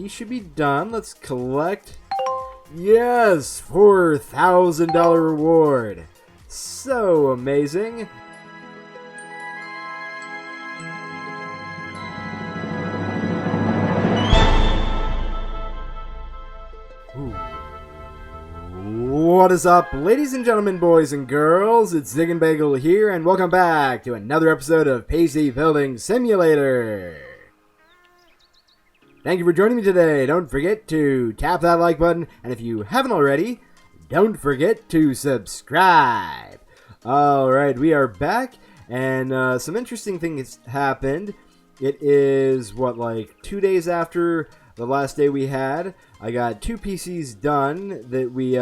he should be done. Let's collect. Yes, $4,000 reward. So amazing. What is up, ladies and gentlemen, boys and girls? It's Ziegenbagel here, and welcome back to another episode of PC Building Simulator. Thank you for joining me today. Don't forget to tap that like button, and if you haven't already, don't forget to subscribe. Alright, we are back, and some interesting things happened. It is, like 2 days after the last day we had. I got 2 PCs done that we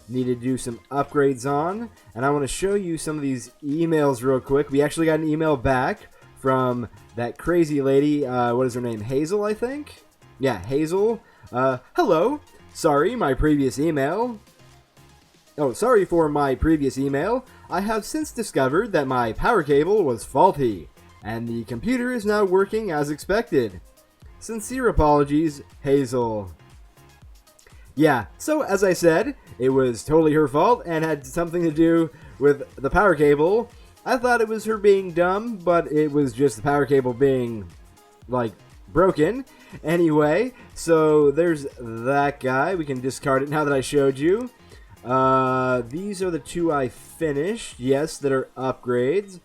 needed to do some upgrades on, and I want to show you some of these emails real quick. We actually got an email back from that crazy lady, what is her name, Hazel, I think? Yeah, Hazel. Hello. Sorry, my previous email. Oh, sorry for my previous email. I have since discovered that my power cable was faulty, and the computer is now working as expected. Sincere apologies, Hazel. Yeah, so as I said, it was totally her fault and had something to do with the power cable. I thought it was her being dumb, but it was just the power cable being, broken. Anyway, so there's that guy. We can discard it now that I showed you. These are the 2 I finished, yes, that are upgrades.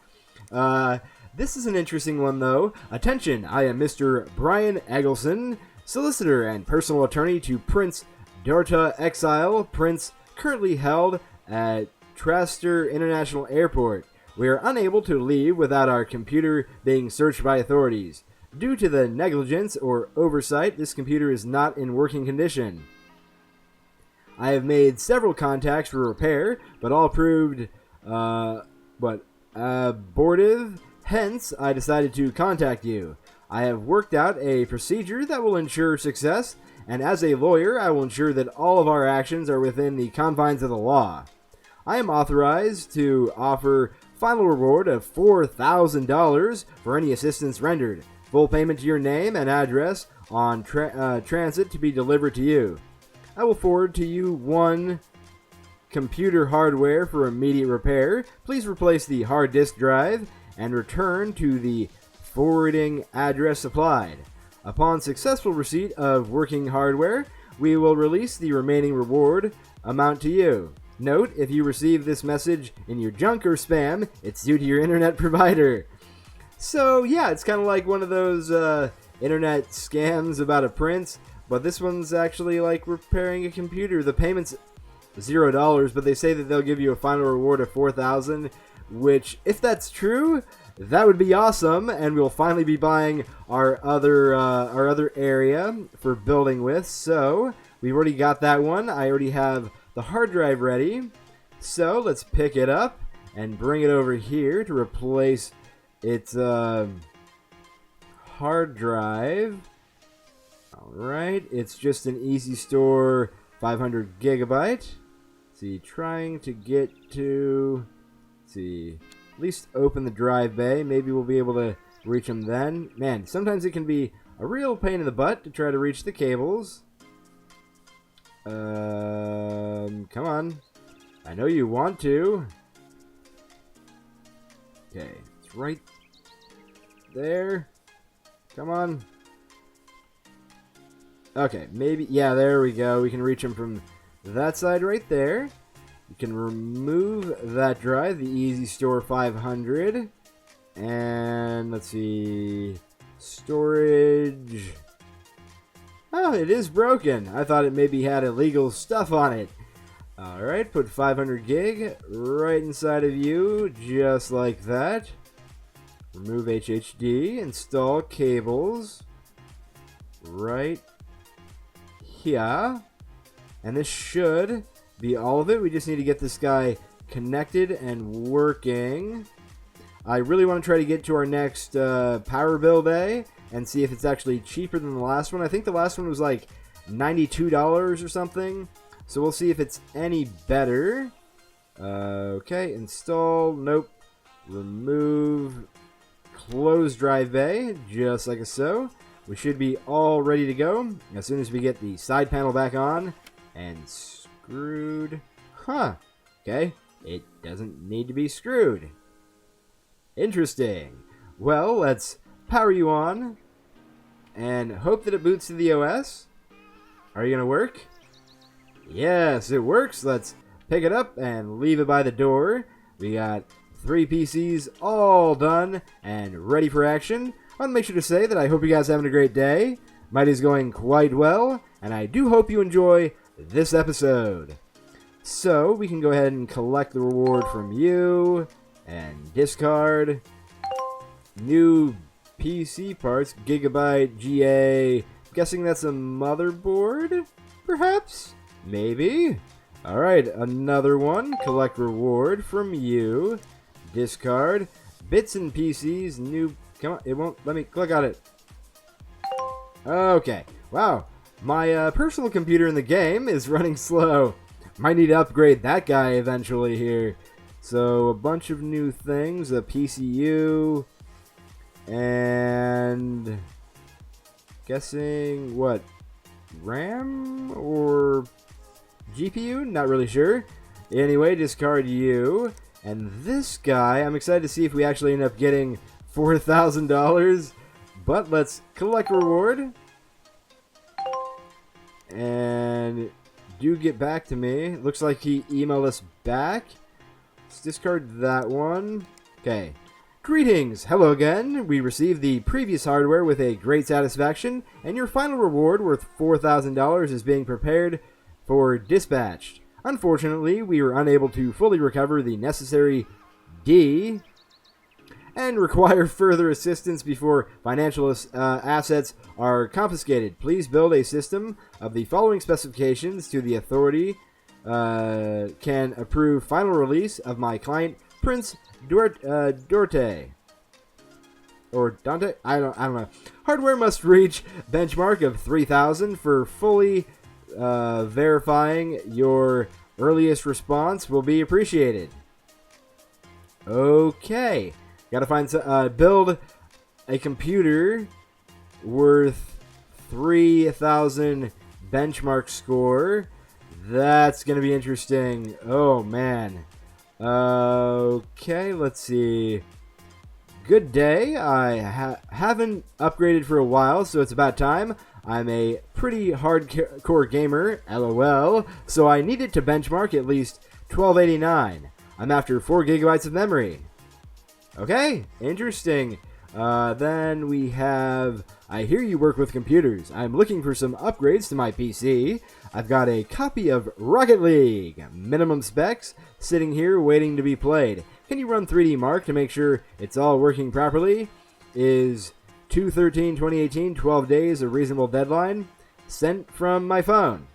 This is an interesting one, though. Attention, I am Mr. Brian Eggleston, solicitor and personal attorney to Prince Dorta Exile, Prince currently held at Traster International Airport. We are unable to leave without our computer being searched by authorities. Due to the negligence or oversight, this computer is not in working condition. I have made several contacts for repair, but all proved, abortive. Hence, I decided to contact you. I have worked out a procedure that will ensure success, and as a lawyer, I will ensure that all of our actions are within the confines of the law. I am authorized to offer final reward of $4,000 for any assistance rendered. Full payment to your name and address on transit to be delivered to you. I will forward to you 1 computer hardware for immediate repair. Please replace the hard disk drive and return to the forwarding address supplied. Upon successful receipt of working hardware, we will release the remaining reward amount to you. Note, if you receive this message in your junk or spam, it's due to your internet provider. So, yeah, it's kind of like one of those internet scams about a prince, but this one's actually like repairing a computer. The payment's $0, but they say that they'll give you a final reward of $4,000, which, if that's true, that would be awesome, and we'll finally be buying our other area for building with. So we've already got that one. I already have the hard drive ready. So let's pick it up and bring it over here to replace its hard drive. All right, it's just an Easy Store 500 gigabyte. Let's see, trying to get to. Let's see. At least open the drive bay. Maybe we'll be able to reach them then. Man, sometimes it can be a real pain in the butt to try to reach the cables. Come on. I know you want to. Okay, it's right there. Come on. Okay, maybe. Yeah, there we go. We can reach them from that side right there. You can remove that drive, the Easy Store 500, and let's see, storage. Oh, it is broken. I thought it maybe had illegal stuff on it. All right, put 500 gig right inside of you, just like that. Remove HHD, install cables right here, and this should be all of it. We just need to get this guy connected and working. I really want to try to get to our next power bill day and see if it's actually cheaper than the last one. I think the last one was like $92 or something. So we'll see if it's any better. Okay, install. Nope. Remove. Close drive bay, just like so. we should be all ready to go as soon as we get the side panel back on and screwed. Huh. Okay. It doesn't need to be screwed. Interesting. Well, let's power you on and hope that it boots to the OS. Are you going to work? Yes, it works. Let's pick it up and leave it by the door. We got 3 PCs all done and ready for action. I want to make sure to say that I hope you guys are having a great day. My day's going quite well, and I do hope you enjoy this episode. So, we can go ahead and collect the reward from you, and discard. New PC parts, Gigabyte GA. I'm guessing that's a motherboard, perhaps? Maybe. Alright, another one. Collect reward from you. Discard. Bits and PCs, new... Come on, it won't let me click on it. Okay. Wow. My personal computer in the game is running slow. Might need to upgrade that guy eventually here. So, a bunch of new things. A PCU. And... guessing, what? RAM? Or GPU? Not really sure. Anyway, discard you. And this guy, I'm excited to see if we actually end up getting $4,000. But let's collect reward. And do get back to me. Looks like he emailed us back. Let's discard that one. Okay. Greetings! Hello again. We received the previous hardware with a great satisfaction, and your final reward worth $4,000 is being prepared for dispatch. Unfortunately, we were unable to fully recover the necessary D and require further assistance before financial assets are confiscated. Please build a system of the following specifications to the authority can approve final release of my client Prince Dorte. Or Dante? I don't know. Hardware must reach benchmark of 3,000 for fully verifying your earliest response will be appreciated. Okay. Gotta find build a computer worth 3,000 benchmark score. That's gonna be interesting. Oh man. Okay, let's see. Good day. I haven't upgraded for a while, so it's about time. I'm a pretty hardcore gamer, LOL, so I needed to benchmark at least 1289. I'm after 4 gigabytes of memory. Okay, interesting. Then we have, I hear you work with computers. I'm looking for some upgrades to my PC. I've got a copy of Rocket League, minimum specs, sitting here waiting to be played. Can you run 3D Mark to make sure it's all working properly? Is 2/13/2018, 12 days a reasonable deadline? Sent from my phone.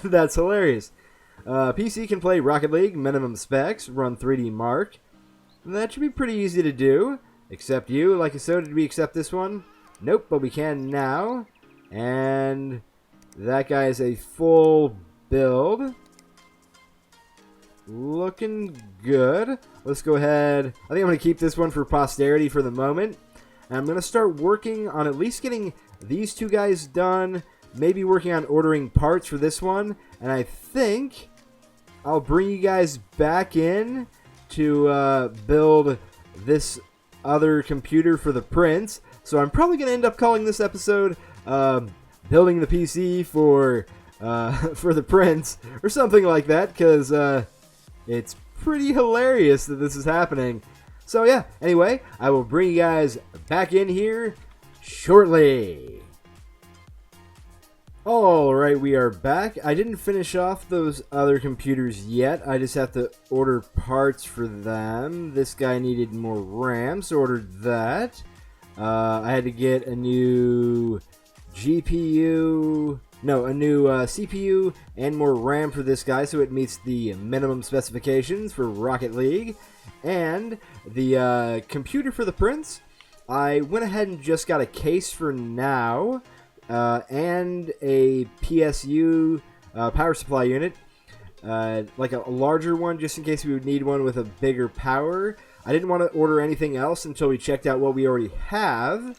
That's hilarious. PC can play Rocket League, minimum specs, run 3D Mark. That should be pretty easy to do. Accept you. Like so, did we accept this one? Nope, but we can now. And that guy is a full build. Looking good. Let's go ahead. I think I'm going to keep this one for posterity for the moment. And I'm going to start working on at least getting these two guys done. Maybe working on ordering parts for this one. And I think I'll bring you guys back in to build this other computer for the Prince. So I'm probably going to end up calling this episode Building the PC for the Prince or something like that, because it's pretty hilarious that this is happening. So yeah, anyway, I will bring you guys back in here shortly. Alright, we are back. I didn't finish off those other computers yet. I just have to order parts for them. This guy needed more RAM, so ordered that. I had to get a new GPU... No, a new CPU and more RAM for this guy, so it meets the minimum specifications for Rocket League. And the computer for the Prince, I went ahead and just got a case for now. And a PSU power supply unit, like a larger one, just in case we would need one with a bigger power. I didn't want to order anything else until we checked out what we already have.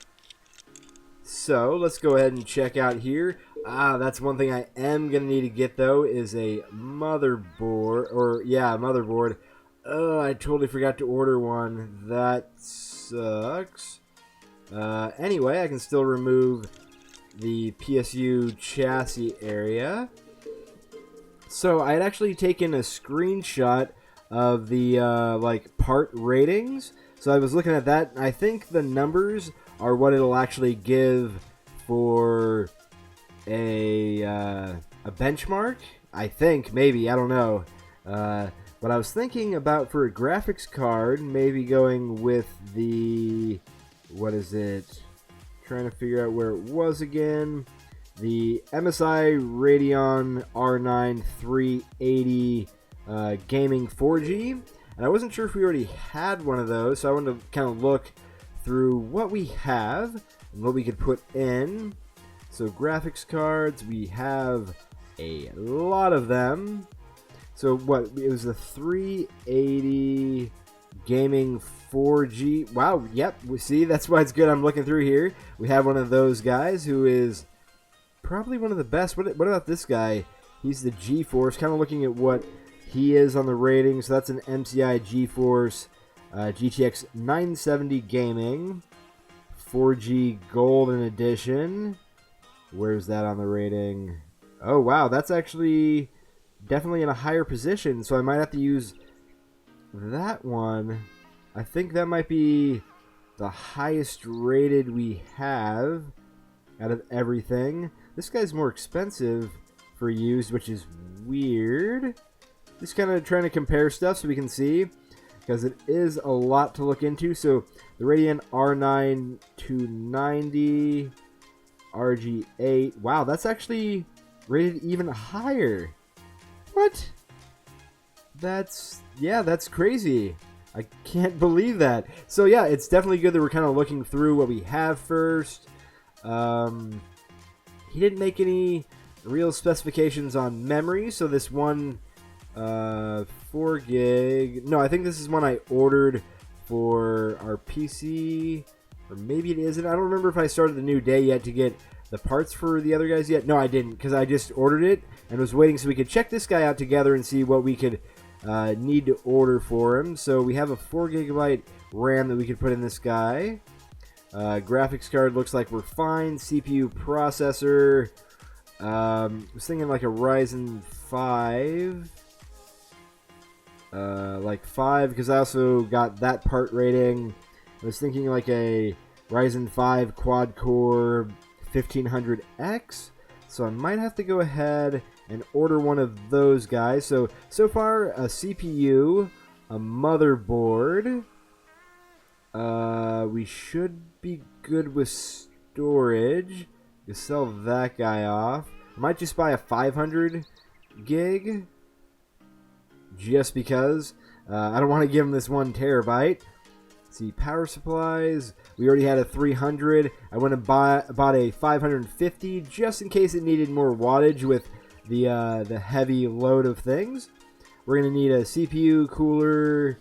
So let's go ahead and check out here. That's one thing I am gonna need to get though, is a motherboard, or yeah, motherboard. Oh, I totally forgot to order one. That sucks. Anyway, I can still remove the PSU chassis area. So I had actually taken a screenshot of the like part ratings. So I was looking at that, and I think the numbers are what it'll actually give for a benchmark. I think, maybe, I don't know. But I was thinking about, for a graphics card, maybe going with the, what is it? Trying to figure out where it was again. The MSI Radeon R9 380 Gaming 4G. And I wasn't sure if we already had one of those, so I wanted to kind of look through what we have and what we could put in. So graphics cards, we have a lot of them. So what, it was the 380 Gaming 4G. Wow, yep, we see, that's why it's good I'm looking through here. We have one of those guys who is probably one of the best. What about this guy? He's the GeForce, kind of looking at what he is on the rating. So that's an MCI GeForce GTX 970 Gaming 4G Golden Edition. Where's that on the rating? Oh wow, that's actually definitely in a higher position, so I might have to use that one. I think that might be the highest rated we have out of everything. This guy's more expensive for used, which is weird. Just kind of trying to compare stuff so we can see, because it is a lot to look into. So the Radeon R9 290 RG8. Wow, that's actually rated even higher. What? That's crazy. I can't believe that. So yeah, it's definitely good that we're kind of looking through what we have first. He didn't make any real specifications on memory, so this one 4 gig. No, I think this is one I ordered for our PC, or maybe it isn't. I don't remember if I started the new day yet to get the parts for the other guys yet. No, I didn't, because I just ordered it and was waiting so we could check this guy out together and see what we could need to order for him. So we have a 4 gigabyte RAM that we could put in this guy. Graphics card looks like we're fine. CPU, processor. I was thinking like a Ryzen 5. Like 5, because I also got that part rating. I was thinking like a Ryzen 5 quad-core 1500X. So I might have to go ahead and order one of those guys. So far, a CPU, a motherboard. We should be good with storage. You sell that guy off. I might just buy a 500 gig. Just because. I don't want to give him this 1 terabyte. Let's see, power supplies. We already had a 300. I went and bought a 550 just in case it needed more wattage with the heavy load of things. We're going to need a CPU, cooler.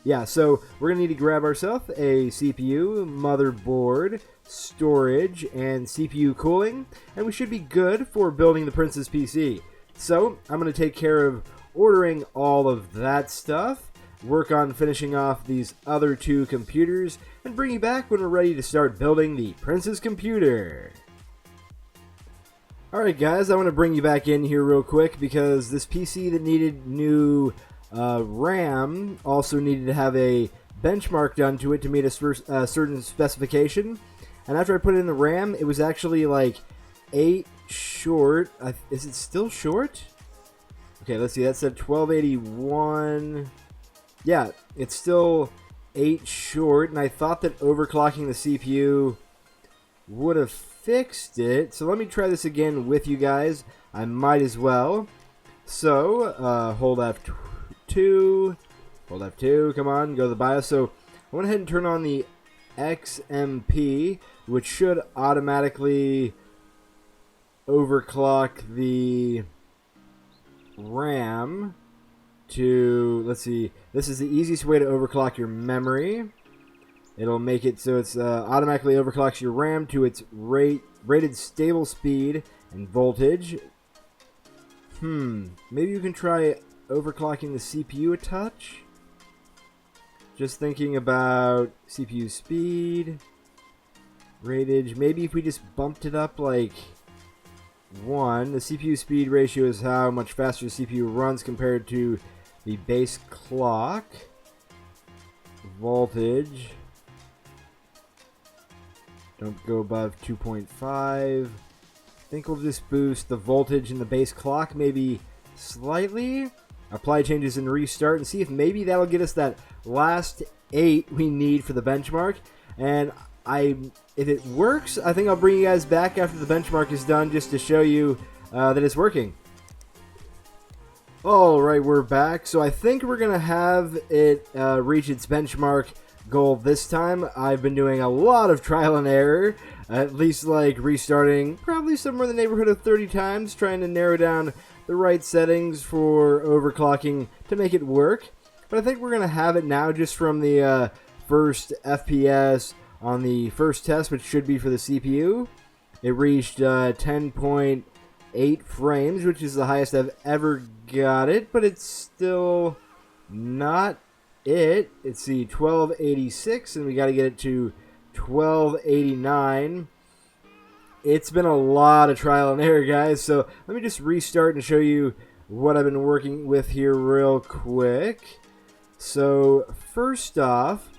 Yeah, so we're going to need to grab ourselves a CPU, motherboard, storage, and CPU cooling. And we should be good for building the Princess PC. So I'm going to take care of ordering all of that stuff, work on finishing off these other 2 computers, and bring you back when we're ready to start building the Princess computer. Alright guys, I want to bring you back in here real quick because this PC that needed new RAM also needed to have a benchmark done to it to meet a certain specification. And after I put in the RAM, it was actually like 8 short. Is it still short? Okay, let's see. That said 1281. Yeah, it's still 8 short, and I thought that overclocking the CPU would have fixed it. So let me try this again with you guys. I might as well. So, hold F2. Hold F2. Come on, go to the BIOS. So I went ahead and turn on the XMP, which should automatically overclock the RAM to, let's see, this is the easiest way to overclock your memory. It'll make it so it's automatically overclocks your RAM to its rated stable speed and voltage. Maybe you can try overclocking the CPU a touch. Just thinking about CPU speed, ratage. Maybe if we just bumped it up like 1. The CPU speed ratio is how much faster the CPU runs compared to the base clock. Voltage. Don't go above 2.5. I think we'll just boost the voltage in the base clock maybe slightly. Apply changes and restart and see if maybe that'll get us that last 8 we need for the benchmark. And if it works, I think I'll bring you guys back after the benchmark is done just to show you that it's working. Alright, we're back. So I think we're going to have it reach its benchmark goal this time. I've been doing a lot of trial and error, at least like restarting probably somewhere in the neighborhood of 30 times, trying to narrow down the right settings for overclocking to make it work. But I think we're going to have it now just from the first FPS on the first test, which should be for the CPU. It reached 10.8 frames, which is the highest I've ever got it, but it's still not it. It's the 1286, and we got to get it to 1289. It's been a lot of trial and error, guys, so let me just restart and show you what I've been working with here real quick. So first off,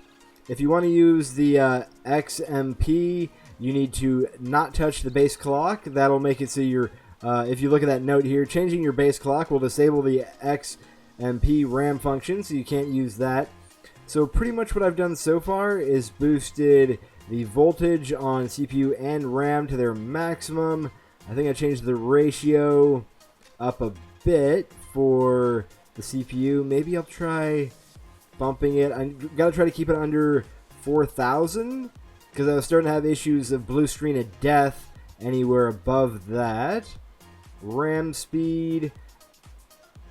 if you want to use the XMP, you need to not touch the base clock. That'll make it so you're, if you look at that note here, changing your base clock will disable the XMP RAM function, so you can't use that. So pretty much what I've done so far is boosted the voltage on CPU and RAM to their maximum. I think I changed the ratio up a bit for the CPU. Maybe I'll try bumping it. I gotta try to keep it under 4,000 because I was starting to have issues of blue screen of death anywhere above that. RAM speed,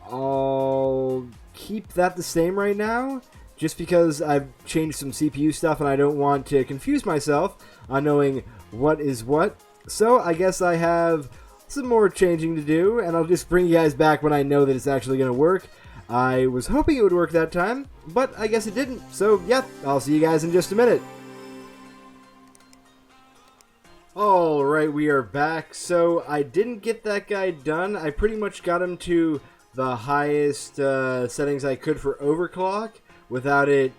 I'll keep that the same right now just because I've changed some CPU stuff and I don't want to confuse myself on knowing what is what. So I guess I have some more changing to do, and I'll just bring you guys back when I know that it's actually going to work. I was hoping it would work that time, but I guess it didn't. So, yeah, I'll see you guys in just a minute. Alright, we are back. So, I didn't get that guy done. I pretty much got him to the highest settings I could for overclock without it,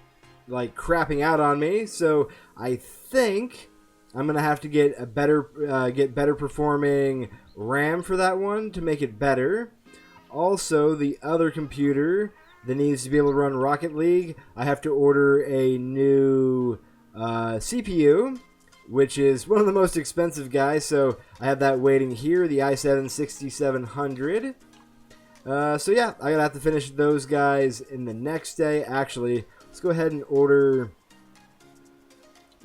like, crapping out on me. So, I think I'm going to have to get a better performing RAM for that one to make it better. Also, the other computer that needs to be able to run Rocket League, I have to order a new CPU, which is one of the most expensive guys, so I have that waiting here, the i7 6700. So yeah, I'm going to have to finish those guys in the next day. Actually, let's go ahead and order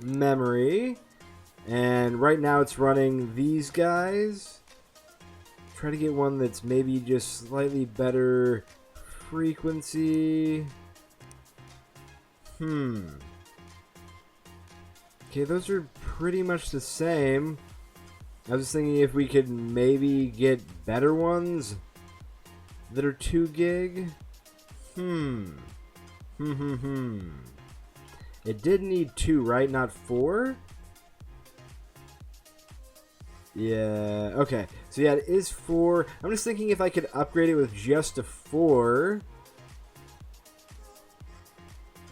memory. And right now it's running these guys. Try to get one that's maybe just slightly better frequency. Okay, those are pretty much the same. I was thinking if we could maybe get better ones that are 2 gig. It did need 2, right? Not 4? Yeah, okay. So yeah, it is 4. I'm just thinking if I could upgrade it with just a 4.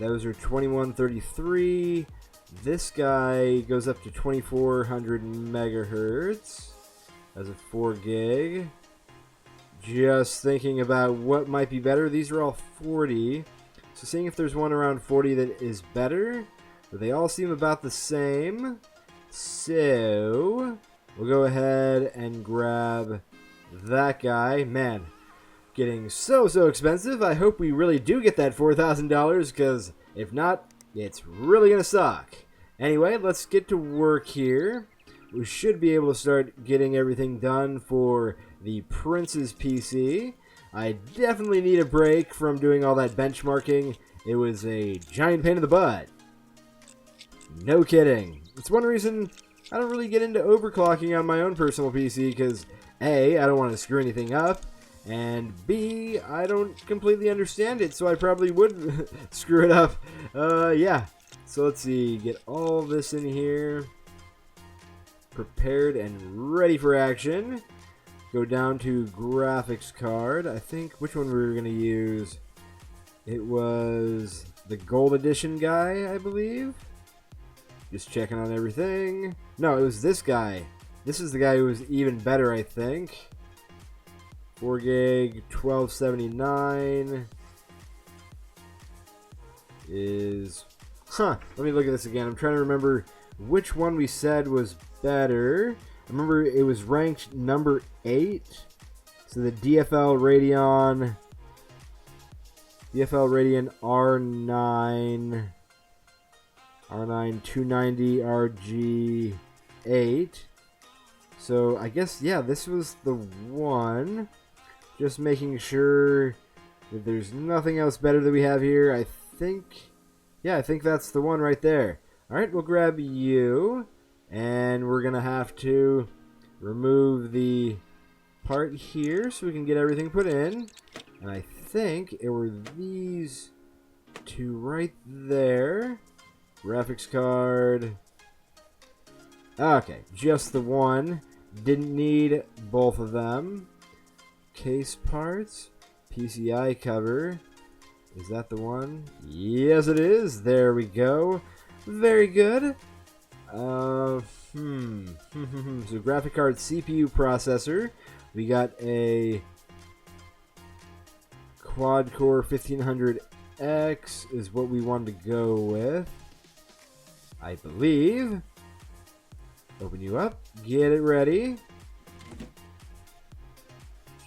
Those are 2133. This guy goes up to 2400 megahertz as a 4 gig. Just thinking about what might be better. These are all 40. So seeing if there's one around 40 that is better. But they all seem about the same. So we'll go ahead and grab that guy. Man, getting so expensive. I hope we really do get that $4,000, because if not, it's really going to suck. Anyway, let's get to work here. We should be able to start getting everything done for the Prince's PC. I definitely need a break from doing all that benchmarking. It was a giant pain in the butt. No kidding. It's one reason I don't really get into overclocking on my own personal PC, because A, I don't want to screw anything up, and B, I don't completely understand it, so I probably would screw it up. Yeah. So let's see, get all this in here, prepared and ready for action. Go down to graphics card. I think which one we were going to use. It was the gold edition guy, I believe. Just checking on everything. No, it was this guy. This is the guy who was even better, I think. 4 gig, 1279 is... Huh, let me look at this again. I'm trying to remember which one we said was better. I remember it was ranked number 8. So the DFL Radeon R9 290 RG8. So I guess, yeah, this was the one. Just making sure that there's nothing else better that we have here. I think that's the one right there. Alright, we'll grab you. And we're going to have to remove the part here so we can get everything put in. And I think it were these two right there. Graphics card. Okay, just the one. Didn't need both of them. Case parts. PCI cover. Is that the one? Yes, it is. There we go. Very good. So graphic card, CPU, processor. We got a quad-core 1500X is what we wanted to go with, I believe. Open you up. Get it ready.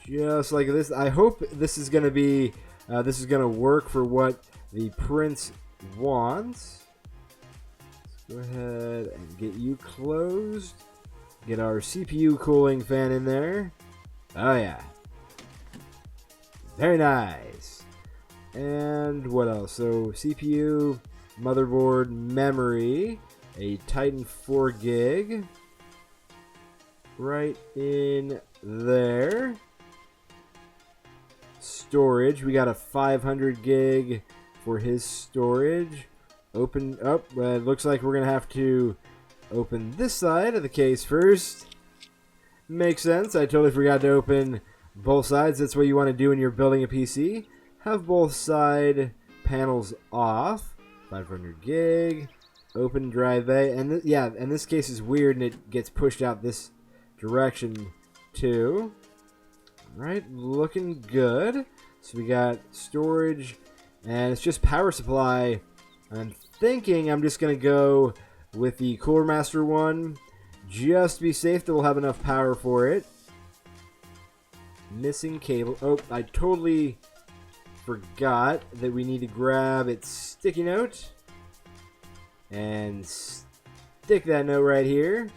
Just like this. I hope this is going to be... this is going to work for what the Prince wants. Let's go ahead and get you closed. Get our CPU cooling fan in there. Oh yeah. Very nice. And what else? So CPU, motherboard, memory, a Titan 4 gig. Right in there. Storage, we got a 500 gig for his storage. Open up. It looks like we're gonna have to open this side of the case first. Makes sense. I totally forgot to open both sides. That's what you want to do when you're building a PC. Have both side panels off. 500 gig. Open drive A. And yeah, and this case is weird and it gets pushed out this direction too. Alright, looking good. So we got storage and it's just power supply. I'm thinking I'm just going to go with the Cooler Master one. Just to be safe that we'll have enough power for it. Missing cable. Oh, I totally forgot that we need to grab its sticky note. And stick that note right here.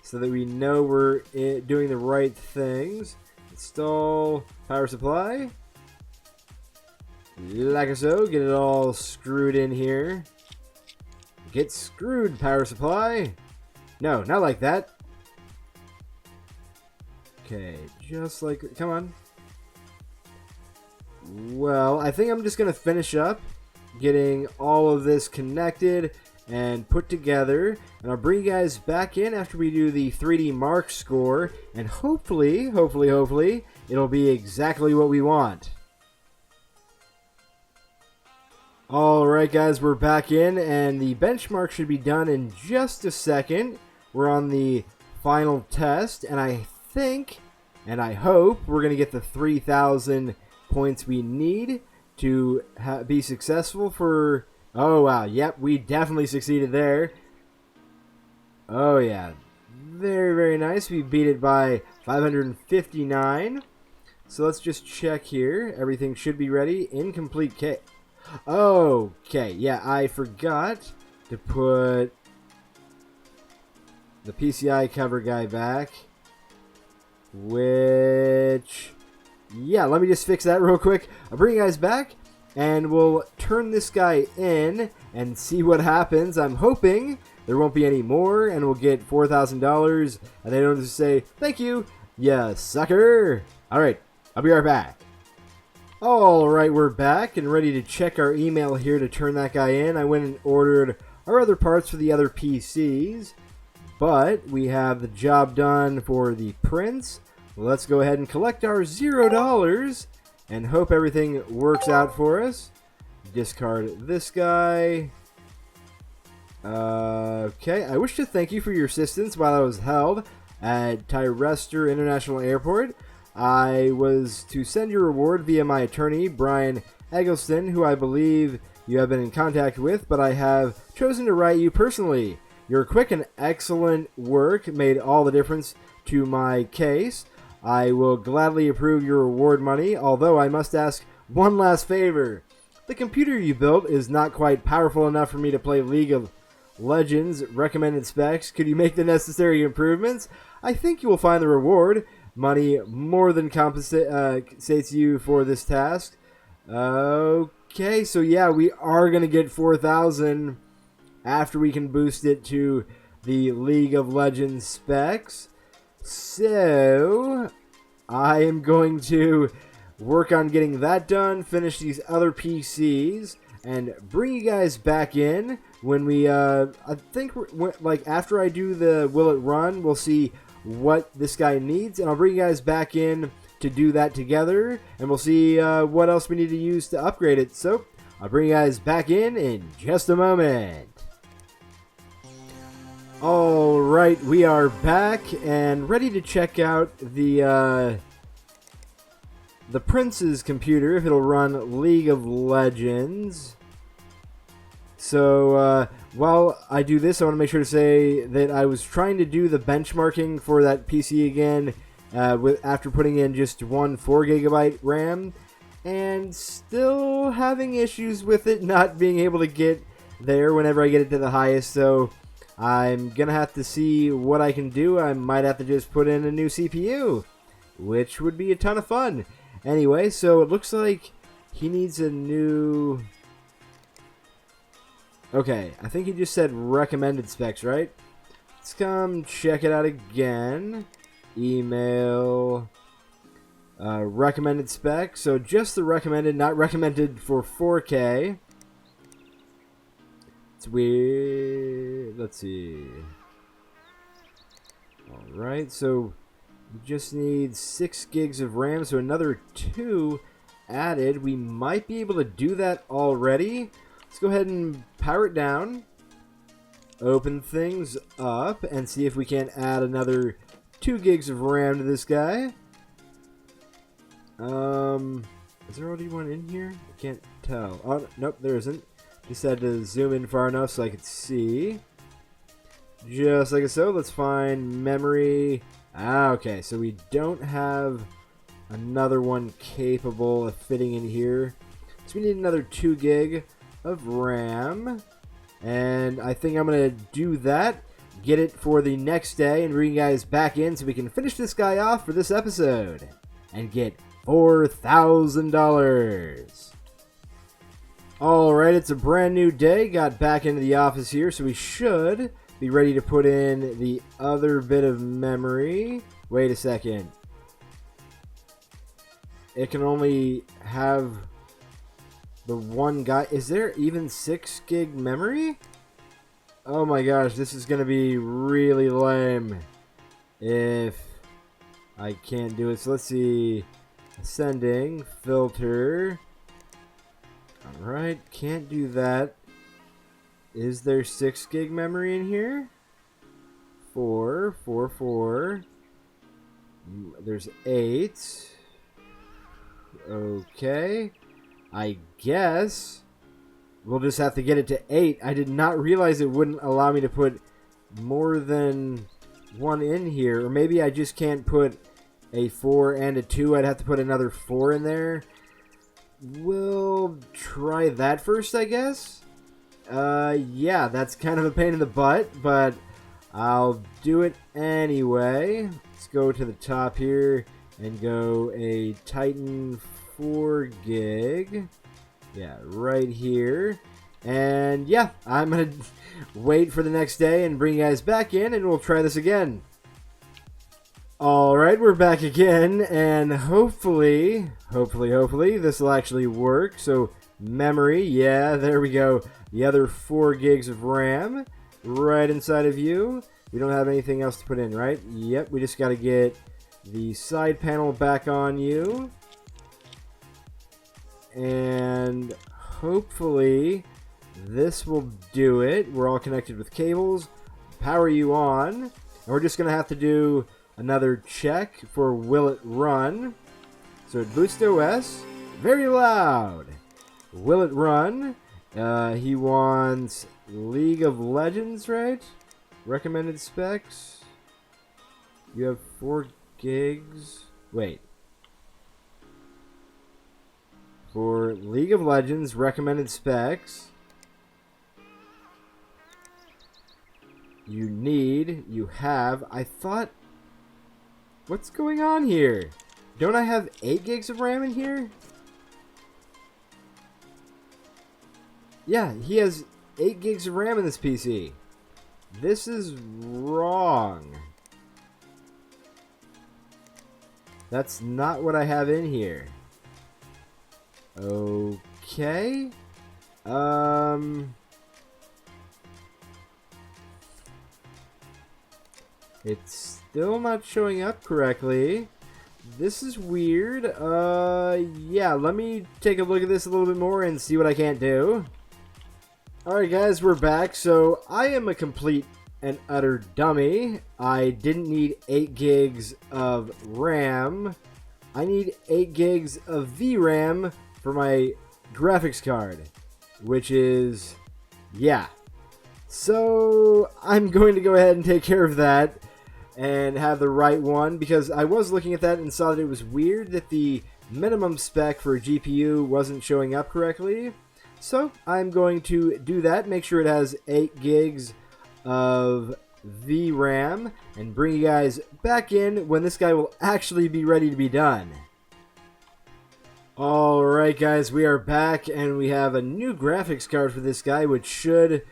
So that we know we're doing the right things. Install power supply. Like so. Get it all screwed in here. Get screwed, power supply. No, not like that. Okay, just like... Come on. Well, I think I'm just going to finish up getting all of this connected and put together. And I'll bring you guys back in after we do the 3D Mark score. And hopefully, it'll be exactly what we want. Alright guys, we're back in. And the benchmark should be done in just a second. We're on the final test. And I think, and I hope, we're going to get the 3,000 points we need to be successful for... Oh wow, yep, we definitely succeeded there. Oh yeah, very, very nice. We beat it by 559. So let's just check here. Everything should be ready. Incomplete kit. Okay, yeah, I forgot to put the PCI cover guy back. Which... Yeah, let me just fix that real quick. I'll bring you guys back and we'll turn this guy in and see what happens. I'm hoping there won't be any more, and we'll get $4,000, and they don't just say, thank you, ya sucker. Alright, I'll be right back. Alright, we're back and ready to check our email here to turn that guy in. I went and ordered our other parts for the other PCs, but we have the job done for the prints. Let's go ahead and collect our $0 and hope everything works out for us. Discard this guy. Okay, I wish to thank you for your assistance while I was held at Tyrester International Airport. I was to send your reward via my attorney, Brian Eggleston, who I believe you have been in contact with, but I have chosen to write you personally. Your quick and excellent work made all the difference to my case. I will gladly approve your reward money, although I must ask one last favor. The computer you built is not quite powerful enough for me to play League of Legends recommended specs. Could you make the necessary improvements? I think you will find the reward money more than compensates you for this task. Okay, so yeah, we are going to get 4,000 after we can boost it to the League of Legends specs. So I am going to work on getting that done, finish these other PCs, and bring you guys back in when we, I think, like, after I do the Will It Run, we'll see what this guy needs, and I'll bring you guys back in to do that together, and we'll see what else we need to use to upgrade it. So I'll bring you guys back in just a moment. Alright, we are back and ready to check out the Prince's computer, if it'll run League of Legends. So, while I do this, I want to make sure to say that I was trying to do the benchmarking for that PC again after putting in just one 4GB RAM, and still having issues with it not being able to get there whenever I get it to the highest, so I'm going to have to see what I can do. I might have to just put in a new CPU, which would be a ton of fun. Anyway, so it looks like he needs a new... Okay, I think he just said recommended specs, right? Let's come check it out again. Email... recommended specs. So just the recommended, not recommended for 4K. It's weird. Let's see. Alright, so we just need 6 gigs of RAM, so another 2 added. We might be able to do that already. Let's go ahead and power it down, open things up, and see if we can add another 2 gigs of RAM to this guy. Is there already one in here? I can't tell. Oh, nope, there isn't. Just had to zoom in far enough so I could see. Just like so, let's find memory. Okay, so we don't have another one capable of fitting in here. So we need another 2 gig of RAM. And I think I'm going to do that, get it for the next day, and bring you guys back in so we can finish this guy off for this episode. And get $4,000. Alright, it's a brand new day. Got back into the office here, so we should be ready to put in the other bit of memory. Wait a second. It can only have the one guy. Is there even 6 gig memory? Oh my gosh, this is going to be really lame if I can't do it. So let's see. Ascending, filter. Alright, can't do that. Is there 6 gig memory in here? 4. There's 8. Okay. I guess we'll just have to get it to 8. I did not realize it wouldn't allow me to put more than one in here. Or maybe I just can't put a 4 and a 2. I'd have to put another 4 in there. We'll try that first, I guess. Yeah, that's kind of a pain in the butt, but I'll do it anyway. Let's go to the top here and go a Titan 4 gig. Yeah, right here. And yeah, I'm going to wait for the next day and bring you guys back in, and we'll try this again. Alright, we're back again, and hopefully, this will actually work. So, memory, yeah, there we go. The other 4 gigs of RAM right inside of you. We don't have anything else to put in, right? Yep, we just got to get the side panel back on you. And hopefully this will do it. We're all connected with cables. Power you on. And we're just going to have to do another check for will it run. So it boosts OS. Very loud. Will it run? He wants League of Legends, right? Recommended specs. You have 4 gigs. Wait. For League of Legends, recommended specs. You have, I thought, what's going on here? Don't I have 8 gigs of RAM in here? Yeah, he has 8 gigs of RAM in this PC. This is wrong. That's not what I have in here. Okay. It's still not showing up correctly. This is weird. Yeah, let me take a look at this a little bit more and see what I can't do. Alright guys, we're back. So, I am a complete and utter dummy. I didn't need 8 gigs of RAM. I need 8 gigs of VRAM for my graphics card, which is, yeah. So, I'm going to go ahead and take care of that and have the right one, because I was looking at that and saw that it was weird that the minimum spec for a GPU wasn't showing up correctly. So I'm going to do that, make sure it has 8 gigs of VRAM, and bring you guys back in when this guy will actually be ready to be done. Alright guys, we are back, and we have a new graphics card for this guy, which should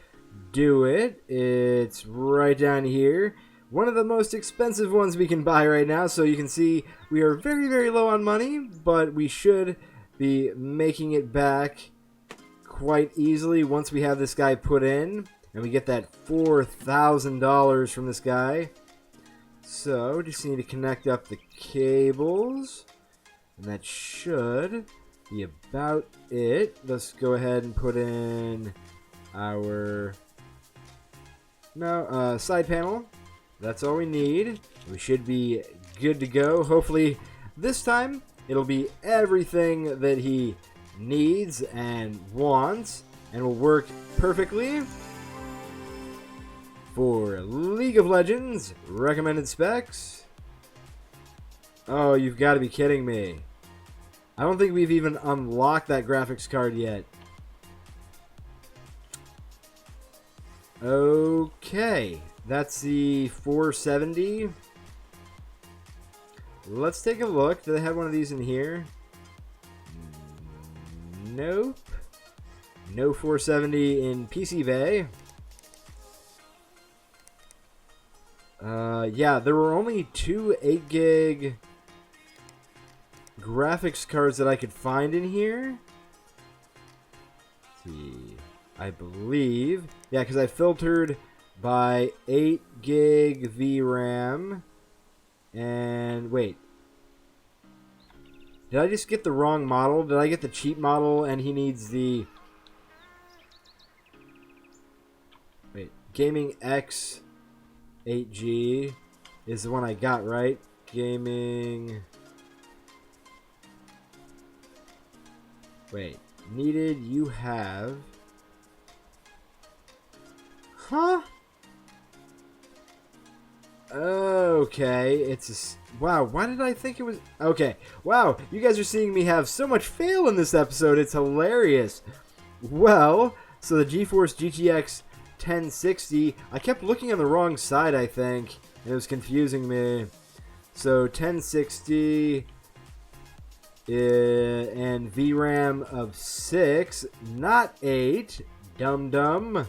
do it. It's right down here. One of the most expensive ones we can buy right now, so you can see we are very, very low on money, but we should be making it back quite easily once we have this guy put in, and we get that $4,000 from this guy. So, just need to connect up the cables, and that should be about it. Let's go ahead and put in our side panel. That's all we need. We should be good to go. Hopefully this time it'll be everything that he needs and wants, and will work perfectly. For League of Legends, recommended specs. Oh, you've got to be kidding me. I don't think we've even unlocked that graphics card yet. Okay, that's the 470. Let's take a look. Do they have one of these in here? Nope. No 470 in PC Bay. Yeah, there were only 2 8 gig graphics cards that I could find in here. Let's see. I believe. Yeah, because I filtered by 8 gig VRAM. And wait. Did I just get the wrong model? Did I get the cheap model and he needs the... Wait. Gaming X 8G is the one I got, right? Gaming... Wait. Needed, you have... Huh? Okay, it's a... Wow, why did I think it was... Okay, wow, you guys are seeing me have so much fail in this episode, it's hilarious. Well, so the GeForce GTX 1060, I kept looking on the wrong side, I think, and it was confusing me. So 1060 and VRAM of 6, not 8. Dummy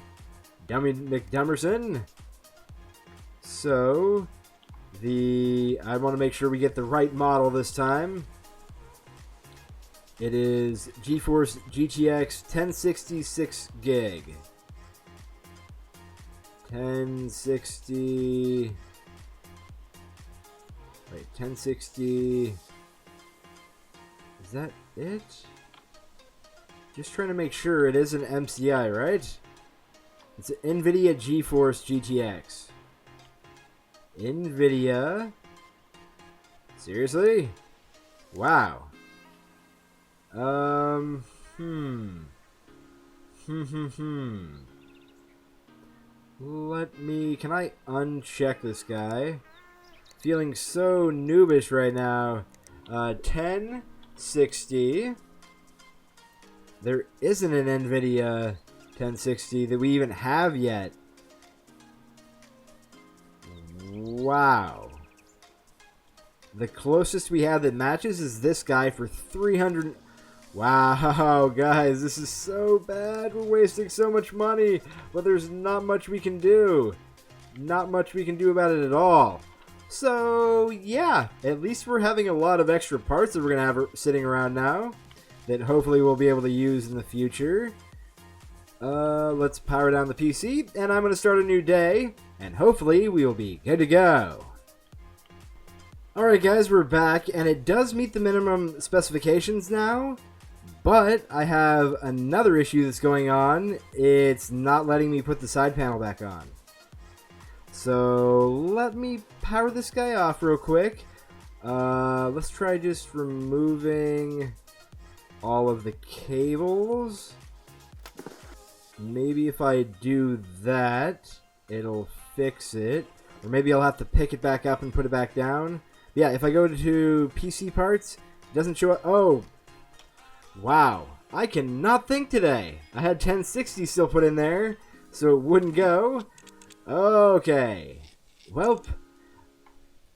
McDummerson. So, I want to make sure we get the right model this time. It is GeForce GTX 1066 gig. 1060. Wait, 1060. Is that it? Just trying to make sure it is an MCI, right? It's an NVIDIA GeForce GTX. NVIDIA. Seriously? Wow. Can I uncheck this guy? Feeling so noobish right now. 1060. There isn't an NVIDIA 1060 that we even have yet. Wow. The closest we have that matches is this guy for 300. Wow, guys, this is so bad. We're wasting so much money, but there's not much we can do. Not much we can do about it at all. So, yeah, at least we're having a lot of extra parts that we're going to have sitting around now that hopefully we'll be able to use in the future. Let's power down the PC, and I'm going to start a new day, and hopefully we will be good to go. Alright guys, we're back, and it does meet the minimum specifications now, but I have another issue that's going on. It's not letting me put the side panel back on. So let me power this guy off real quick. Let's try just removing all of the cables. Maybe if I do that, it'll fix it. Or maybe I'll have to pick it back up and put it back down. Yeah, if I go to PC parts, it doesn't show up. Oh, wow. I cannot think today. I had 1060 still put in there, so it wouldn't go. Okay. Welp.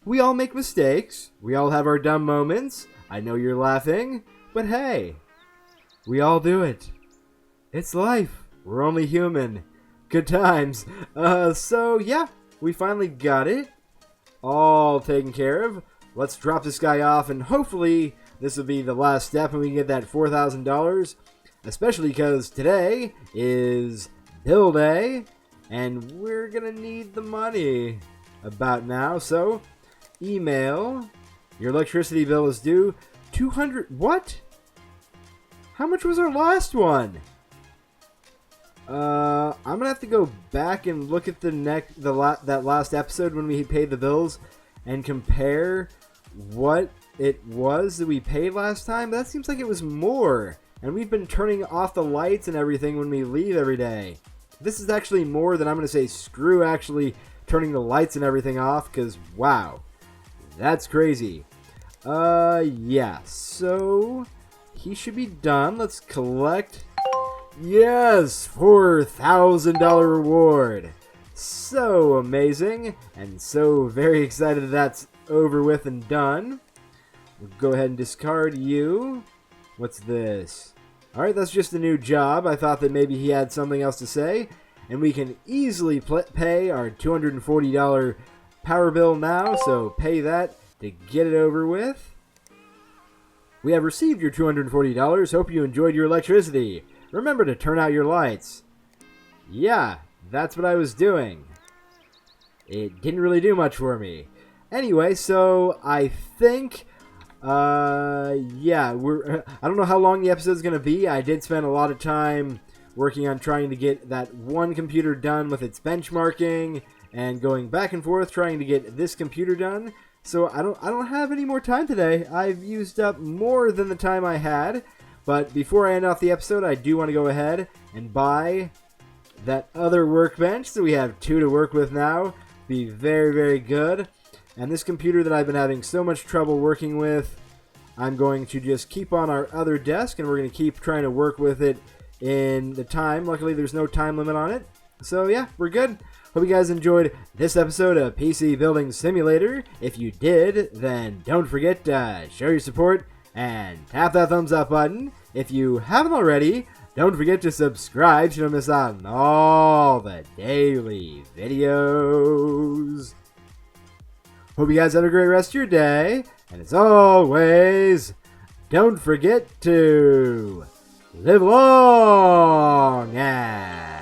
We all make mistakes. We all have our dumb moments. I know you're laughing, but hey, we all do it. It's life. We're only human. Good times. So yeah, we finally got it all taken care of. Let's drop this guy off, and hopefully this will be the last step and we can get that $4,000, especially because today is bill day and we're gonna need the money about now. So email, your electricity bill is due 200. What? How much was our last one? I'm gonna have to go back and look at that last episode when we paid the bills and compare what it was that we paid last time. That seems like it was more, and we've been turning off the lights and everything when we leave every day. This is actually more than I'm gonna say screw actually turning the lights and everything off, because wow, that's crazy. Yeah, so he should be done. Let's collect. Yes, $4,000 reward. So amazing, and so very excited that that's over with and done. We'll go ahead and discard you. What's this? Alright, that's just a new job. I thought that maybe he had something else to say, and we can easily pay our $240 power bill now, so pay that to get it over with. We have received your $240. Hope you enjoyed your electricity. Remember to turn out your lights. Yeah, that's what I was doing. It didn't really do much for me. Anyway, so I think, yeah, I don't know how long the episode's going to be. I did spend a lot of time working on trying to get that one computer done with its benchmarking and going back and forth trying to get this computer done. So I don't have any more time today. I've used up more than the time I had. But before I end off the episode, I do want to go ahead and buy that other workbench. So we have two to work with now. Be very, very good. And this computer that I've been having so much trouble working with, I'm going to just keep on our other desk, and we're going to keep trying to work with it in the time. Luckily, there's no time limit on it. So yeah, we're good. Hope you guys enjoyed this episode of PC Building Simulator. If you did, then don't forget to show your support and tap that thumbs up button. If you haven't already, don't forget to subscribe so you don't miss out on all the daily videos. Hope you guys have a great rest of your day, and as always, don't forget to live long and